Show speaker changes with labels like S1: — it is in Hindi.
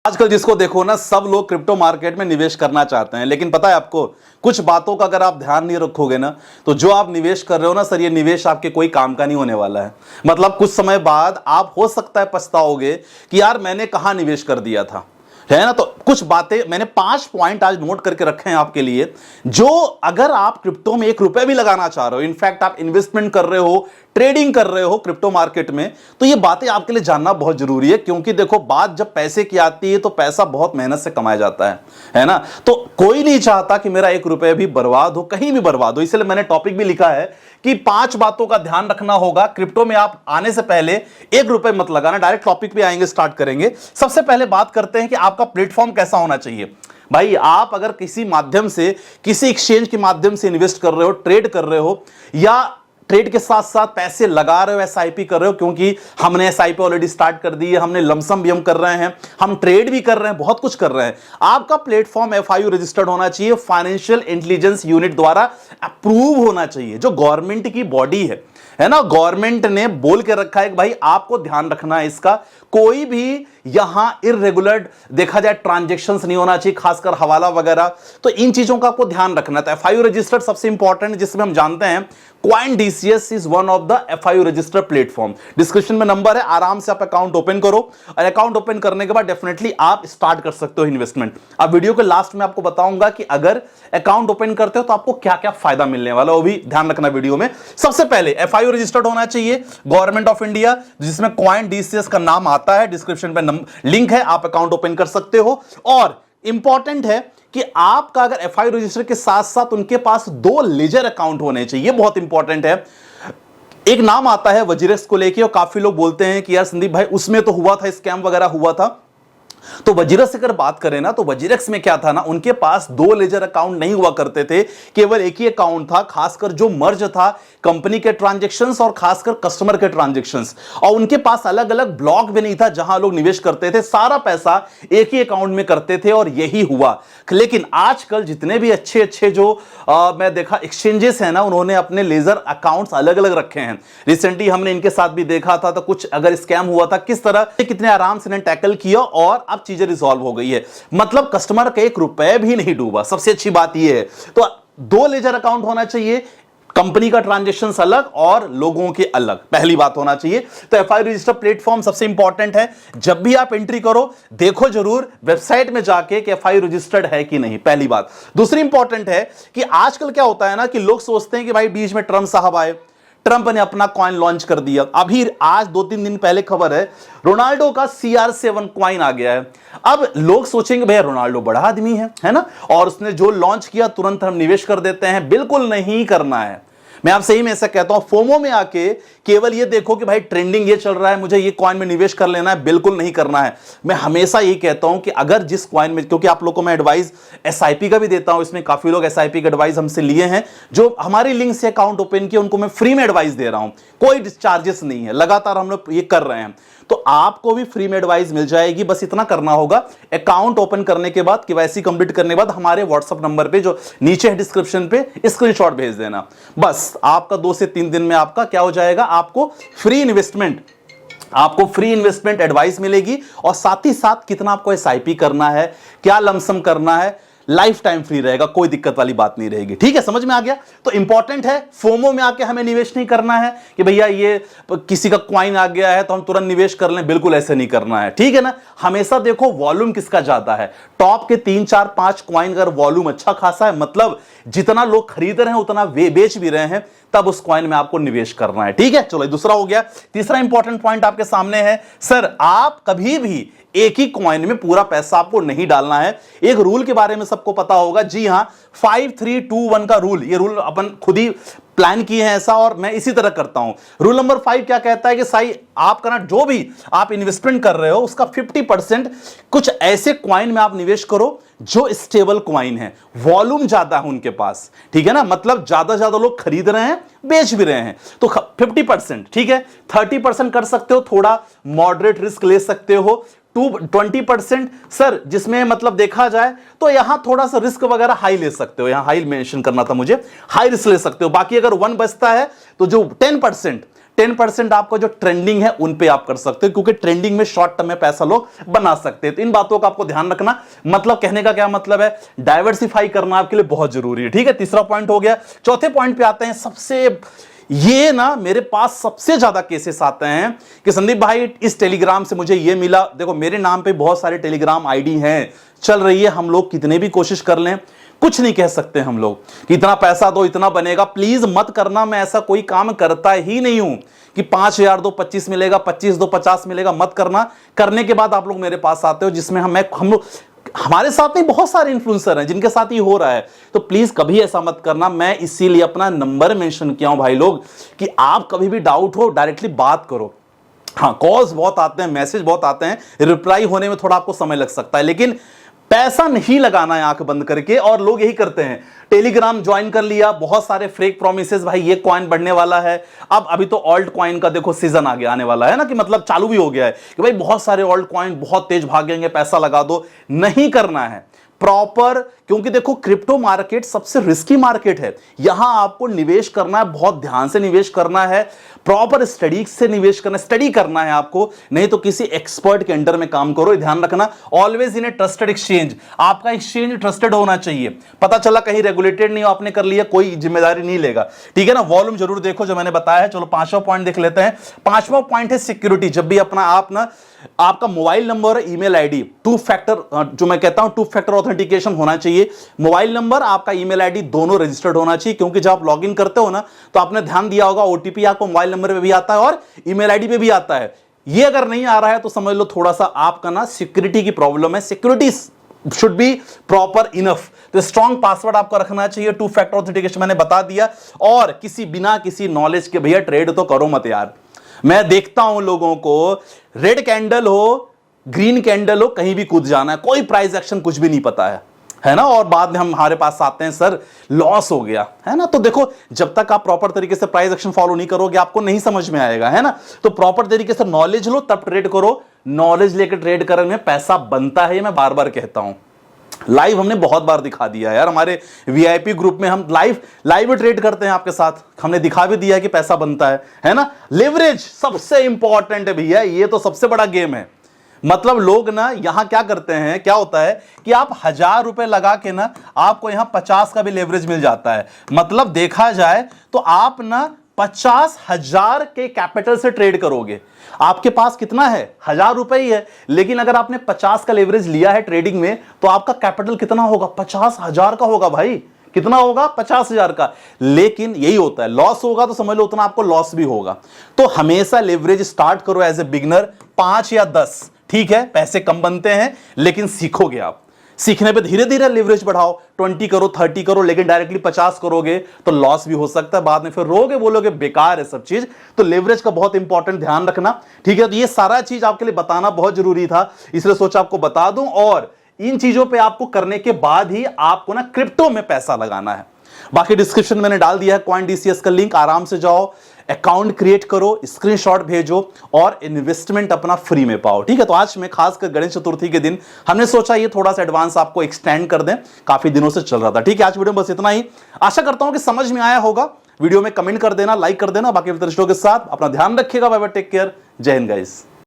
S1: आजकल जिसको देखो ना, सब लोग क्रिप्टो मार्केट में निवेश करना चाहते हैं, लेकिन पता है आपको, कुछ बातों का अगर आप ध्यान नहीं रखोगे ना, तो जो आप निवेश कर रहे हो ना सर, ये निवेश आपके कोई काम का नहीं होने वाला है। मतलब कुछ समय बाद आप हो सकता है पछताओगे कि यार मैंने कहां निवेश कर दिया था, है ना। तो कुछ बातें मैंने 5 पॉइंट आज नोट करके रखे हैं आपके लिए, जो अगर आप क्रिप्टो में 1 रुपया भी लगाना चाह रहे हो, इनफैक्ट आप इन्वेस्टमेंट कर रहे हो, ट्रेडिंग कर रहे हो क्रिप्टो मार्केट में, तो ये बातें आपके लिए जानना बहुत जरूरी है। क्योंकि देखो, बात जब पैसे की आती है तो पैसा बहुत मेहनत से कमाया जाता है ना। तो कोई नहीं चाहता कि मेरा 1 रुपया भी बर्बाद हो, कहीं भी बर्बाद हो। इसलिए मैंने टॉपिक भी लिखा है कि 5 बातों का ध्यान रखना होगा क्रिप्टो में। आप आने से पहले 1 रुपया मत लगाना। डायरेक्ट टॉपिक पे आएंगे, स्टार्ट करेंगे। सबसे पहले बात करते हैं कि आपका प्लेटफॉर्म कैसा होना चाहिए। भाई, आप अगर किसी माध्यम से, किसी एक्सचेंज के माध्यम से इन्वेस्ट कर रहे हो, ट्रेड कर रहे हो, या ट्रेड के साथ साथ पैसे लगा रहे हो, एसआईपी कर रहे हो, क्योंकि हमने एसआईपी ऑलरेडी स्टार्ट कर दी है, हमने लमसम भी हम कर रहे हैं, हम ट्रेड भी कर रहे हैं, बहुत कुछ कर रहे हैं। आपका प्लेटफॉर्म एफआईयू रजिस्टर्ड होना चाहिए, फाइनेंशियल इंटेलिजेंस यूनिट द्वारा अप्रूव होना चाहिए, जो गवर्नमेंट की बॉडी है ना। गवर्नमेंट ने बोल के रखा है कि भाई आपको ध्यान रखना है इसका, कोई भी यहां इररेगुलर देखा जाए ट्रांजैक्शंस नहीं होना चाहिए, खासकर हवाला वगैरह। तो इन चीजों का आपको ध्यान रखना था। एफआईयू रजिस्टर्ड सबसे इंपॉर्टेंट, जिसमें हम जानते हैं CoinDCS is one of the FIU registered platform. Description में नंबर है, आराम से आप अकाउंट ओपन करो, और अकाउंट ओपन करने के बाद डेफिनेटली आप स्टार्ट कर सकते हो इन्वेस्टमेंट। अब वीडियो के लास्ट में आपको बताऊंगा कि अगर अकाउंट ओपन करते हो तो आपको क्या क्या फायदा मिलने वाला, वो भी ध्यान रखना वीडियो में। सबसे पहले एफआईयू रजिस्टर्ड होना चाहिए गवर्नमेंट ऑफ इंडिया, जिसमें CoinDCS का नाम आता है। डिस्क्रिप्शन में लिंक है, आप अकाउंट ओपन कर सकते हो। और इंपॉर्टेंट है कि आपका अगर एफआईयू रजिस्टर के साथ साथ उनके पास 2 लेजर अकाउंट होने चाहिए, बहुत इंपॉर्टेंट है। एक नाम आता है वजीरेक्स को लेके, और काफी लोग बोलते हैं कि यार संदीप भाई, उसमें तो हुआ था, स्कैम वगैरह हुआ था। तो वजीरेक्स से अगर बात करें ना, तो वजीरेक्स में क्या था ना, उनके पास 2 लेजर अकाउंट नहीं हुआ करते थे, केवल एक ही अकाउंट था। खासकर जो मर्ज था कंपनी के ट्रांजैक्शंस और खासकर कस्टमर के ट्रांजैक्शंस, और उनके पास अलग अलग ब्लॉक भी नहीं था जहां लोग निवेश करते थे, सारा पैसा एक ही अकाउंट में करते थे, और यही हुआ। लेकिन आजकल जितने भी अच्छे अच्छे जो मैं देखा एक्सचेंजेस है ना, उन्होंने अपने लेजर अकाउंट्स अलग अलग रखे हैं। रिसेंटली हमने इनके साथ भी देखा था, तो कुछ अगर स्कैम हुआ था, किस तरह कितने आराम से टैकल किया, और अब चीजें रिजॉल्व हो गई है। मतलब कस्टमर का 1 रुपया भी नहीं डूबा। सबसे अच्छी बात यह है। तो 2 लेजर अकाउंट होना चाहिए, कंपनी का ट्रांजैक्शंस अलग और लोगों के अलग, पहली बात होना चाहिए। तो एफआईयू रजिस्टर प्लेटफॉर्म सबसे इंपॉर्टेंट है। जब भी आप एंट्री करो, देखो जरूर वेबसाइट में जाके कि एफआईयू रजिस्टर्ड है कि नहीं, पहली बात। दूसरी इंपॉर्टेंट है कि आजकल क्या होता है ना, कि लोग सोचते हैं कि भाई बीच में ट्रम्प साहब आए, ट्रंप ने अपना कॉइन लॉन्च कर दिया। अभी आज 2-3 दिन पहले खबर है, रोनाल्डो का CR7 कॉइन आ गया है। अब लोग सोचेंगे भैया रोनाल्डो बड़ा आदमी है ना, और उसने जो लॉन्च किया तुरंत हम निवेश कर देते हैं। बिल्कुल नहीं करना है। मैं आप सही में ऐसा कहता हूं, फोमो में आके केवल ये देखो कि भाई ट्रेंडिंग ये चल रहा है, मुझे ये कॉइन में निवेश कर लेना है, बिल्कुल नहीं करना है। मैं हमेशा यही कहता हूं कि अगर जिस कॉइन में, क्योंकि आप लोगों को मैं एडवाइस एसआईपी का भी देता हूं, इसमें काफी लोग एसआईपी का एडवाइस हमसे लिए हैं, जो हमारी लिंक से अकाउंट ओपन किए, उनको मैं फ्री में एडवाइस दे रहा हूं, कोई चार्जेस नहीं है, लगातार हम लोग ये कर रहे हैं। तो आपको भी फ्री में एडवाइस मिल जाएगी। बस इतना करना होगा, अकाउंट ओपन करने के बाद, केवाईसी कंप्लीट करने के बाद हमारे व्हाट्सएप नंबर पे जो नीचे है डिस्क्रिप्शन पे, स्क्रीनशॉट भेज देना। बस आपका 2 से 3 दिन में आपका क्या हो जाएगा, आपको फ्री इन्वेस्टमेंट एडवाइस मिलेगी, और साथ ही साथ कितना आपको एसआईपी करना है, क्या लमसम करना है, लाइफ टाइम फ्री रहेगा, कोई दिक्कत वाली बात नहीं रहेगी। ठीक है, समझ में आ गया। तो इंपॉर्टेंट है, फोमो में आके हमें निवेश नहीं करना है कि भैया ये किसी का क्वाइन आ गया है तो हम तुरंत निवेश कर लें, बिल्कुल ऐसे नहीं करना है। ठीक है ना। हमेशा देखो वॉल्यूम किसका ज्यादा है, टॉप के 3, 4, 5 क्वाइन अगर वॉल्यूम अच्छा खासा है, मतलब जितना लोग खरीद रहे हैं उतना वे बेच भी रहे हैं, तब उस क्वाइन में आपको निवेश करना है। ठीक है, चलो दूसरा हो गया। तीसरा इंपॉर्टेंट पॉइंट आपके सामने है, सर आप कभी भी एक ही कॉइन में पूरा पैसा आपको नहीं डालना है। एक रूल के बारे में सबको पता होगा, जी हां, 5321 का रूल, ये रूल अपन खुद ही प्लान किए हैं ऐसा, और मैं इसी तरह करता हूं। रूल नंबर 5 क्या कहता है कि सही आपका ना, जो भी आप इन्वेस्टमेंट कर रहे हो उसका 50% कुछ ऐसे क्वाइन में आप निवेश करो जो स्टेबल क्वाइन है, वॉल्यूम ज्यादा है उनके पास। ठीक है ना, मतलब ज्यादा लोग खरीद रहे हैं, बेच भी रहे हैं, तो 50%। ठीक है, 30% कर सकते हो, थोड़ा मॉडरेट रिस्क ले सकते हो। 20% सर, जिसमें मतलब देखा जाए तो यहां थोड़ा सा रिस्क वगैरह हाई ले सकते हो, यहां हाई मेंशन करना था मुझे, हाई रिस्क ले सकते हो। बाकी अगर 1 बचता है तो जो 10% 10% आपका जो ट्रेंडिंग है उन पे आप कर सकते हो, क्योंकि ट्रेंडिंग में शॉर्ट टर्म में पैसा लोग बना सकते हैं। तो इन बातों का आपको ध्यान रखना, मतलब कहने का क्या मतलब है, डाइवर्सिफाई करना आपके लिए बहुत जरूरी है। ठीक है, तीसरा पॉइंट हो गया। चौथे पॉइंट पे आते हैं। सबसे ये ना मेरे पास सबसे ज्यादा केसेस आते हैं कि संदीप भाई इस टेलीग्राम से मुझे ये मिला। देखो मेरे नाम पे बहुत सारे टेलीग्राम आईडी हैं, चल रही है, हम लोग कितने भी कोशिश कर लें कुछ नहीं कह सकते हम लोग कि इतना पैसा दो इतना बनेगा। प्लीज मत करना, मैं ऐसा कोई काम करता ही नहीं हूं कि 5,000 दो 25 मिलेगा, 25 दो 50 मिलेगा, मत करना। करने के बाद आप लोग मेरे पास आते हो, जिसमें हम लोग, हमारे साथ नहीं बहुत सारे इन्फ्लुएंसर हैं जिनके साथ ये हो रहा है। तो प्लीज कभी ऐसा मत करना। मैं इसीलिए अपना नंबर मेंशन किया हूं भाई लोग, कि आप कभी भी डाउट हो डायरेक्टली बात करो। हाँ, कॉल्स बहुत आते हैं, मैसेज बहुत आते हैं, रिप्लाई होने में थोड़ा आपको समय लग सकता है, लेकिन पैसा नहीं लगाना है आंख बंद करके। और लोग यही करते हैं, टेलीग्राम ज्वाइन कर लिया, बहुत सारे फेक प्रॉमिसेस, भाई ये कॉइन बढ़ने वाला है। अब अभी तो ऑल्ट कॉइन का देखो सीजन आ गया, आने वाला है ना, कि मतलब चालू भी हो गया है कि भाई बहुत सारे ऑल्ट कॉइन बहुत तेज भागेंगे, पैसा लगा दो। नहीं करना है प्रॉपर, क्योंकि देखो क्रिप्टो मार्केट सबसे रिस्की मार्केट है। यहां आपको निवेश करना है, बहुत ध्यान से निवेश करना है, प्रॉपर स्टडी से निवेश करना, स्टडी करना है आपको। नहीं तो किसी एक्सपर्ट के अंडर में काम करो, ध्यान रखना। Always in A trusted exchange, आपका एक्सचेंज ट्रस्टेड होना चाहिए। पता चला कहीं रेगुलेटेड नहीं हो, आपने कर लिया, कोई जिम्मेदारी नहीं लेगा। ठीक है ना, वॉल्यूम जरूर देखो जो मैंने बताया है। चलो पांचवा पॉइंट देख लेते हैं। पांचवा पॉइंट है सिक्योरिटी। जब भी अपना आप ना, आपका मोबाइल नंबर और ईमेल आईडी, टू फैक्टर, जो मैं कहता हूं टू फैक्टर ऑथेंटिकेशन होना चाहिए। मोबाइल नंबर, आपका ईमेल आईडी दोनों रजिस्टर्ड होना चाहिए, क्योंकि जब आप लॉगिन करते हो ना, तो आपने ध्यान दिया होगा ओटीपी आपको मोबाइल नंबर पे भी आता है और ईमेल आईडी पे भी आता है। ये अगर नहीं आ रहा है तो समझ लो थोड़ा सा आपका ना सिक्योरिटी की प्रॉब्लम है। Security should be proper enough. तो स्ट्रॉन्ग पासवर्ड आपको रखना चाहिए, टू फैक्टर ऑथेंटिकेशन मैंने बता दिया। और बिना किसी नॉलेज के भैया ट्रेड तो करो मत यार। मैं देखता हूं लोगों को, रेड कैंडल हो ग्रीन कैंडल हो, कहीं भी कूद जाना है, कोई प्राइस एक्शन कुछ भी नहीं पता है ना। और बाद में हमारे पास आते हैं, सर लॉस हो गया, है ना। तो देखो जब तक आप प्रॉपर तरीके से प्राइस एक्शन फॉलो नहीं करोगे आपको नहीं समझ में आएगा, है ना। तो प्रॉपर तरीके से नॉलेज लो तब ट्रेड करो। नॉलेज लेकर ट्रेड करने में पैसा बनता है, ये मैं बार बार कहता हूं। लाइव हमने बहुत बार दिखा दिया है यार, हमारे वीआईपी ग्रुप में हम लाइव ट्रेड करते हैं आपके साथ, हमने दिखा भी दिया है कि पैसा बनता है ना। लेवरेज सबसे इंपॉर्टेंट है भैया, ये तो सबसे बड़ा गेम है। मतलब लोग ना यहां क्या करते हैं, क्या होता है कि आप 1,000 रुपए लगा के ना आपको यहां 50 का भी लेवरेज मिल जाता है। मतलब देखा जाए तो आप ना 50,000 के कैपिटल से ट्रेड करोगे। आपके पास कितना है, 1,000 रुपए ही है, लेकिन अगर आपने 50 का लेवरेज लिया है ट्रेडिंग में, तो आपका कैपिटल कितना होगा, 50,000 का होगा भाई। कितना होगा, 50,000 का। लेकिन यही होता है, लॉस होगा तो समझ लो उतना आपको लॉस भी होगा। तो हमेशा लेवरेज स्टार्ट करो एज ए बिगनर, 5 या 10, ठीक है, पैसे कम बनते हैं लेकिन सीखोगे आप। सीखने पे धीरे धीरे लेवरेज बढ़ाओ, 20 करो 30 करो, लेकिन डायरेक्टली 50 करोगे तो लॉस भी हो सकता है। बाद में फिर रोगे, बोलोगे बेकार है सब चीज। तो लेवरेज का बहुत इंपॉर्टेंट ध्यान रखना, ठीक है। तो ये सारा चीज आपके लिए बताना बहुत जरूरी था, इसलिए सोचा आपको बता दूं। और इन चीजों पे आपको करने के बाद ही आपको ना क्रिप्टो में पैसा लगाना है। बाकी डिस्क्रिप्शन मैंने डाल दिया है CoinDCS का लिंक, आराम से जाओ, अकाउंट क्रिएट करो, स्क्रीनशॉट भेजो और इन्वेस्टमेंट अपना फ्री में पाओ, ठीक है। तो आज में खासकर गणेश चतुर्थी के दिन हमने सोचा ये थोड़ा सा एडवांस आपको एक्सटेंड कर दें, काफी दिनों से चल रहा था, ठीक है। आज वीडियो में बस इतना ही, आशा करता हूं कि समझ में आया होगा। वीडियो में कमेंट कर देना, लाइक कर देना, बाकी दर्शकों के साथ अपना ध्यान रखिएगा। बाय बाय, टेक केयर, जय हिंद गाइस।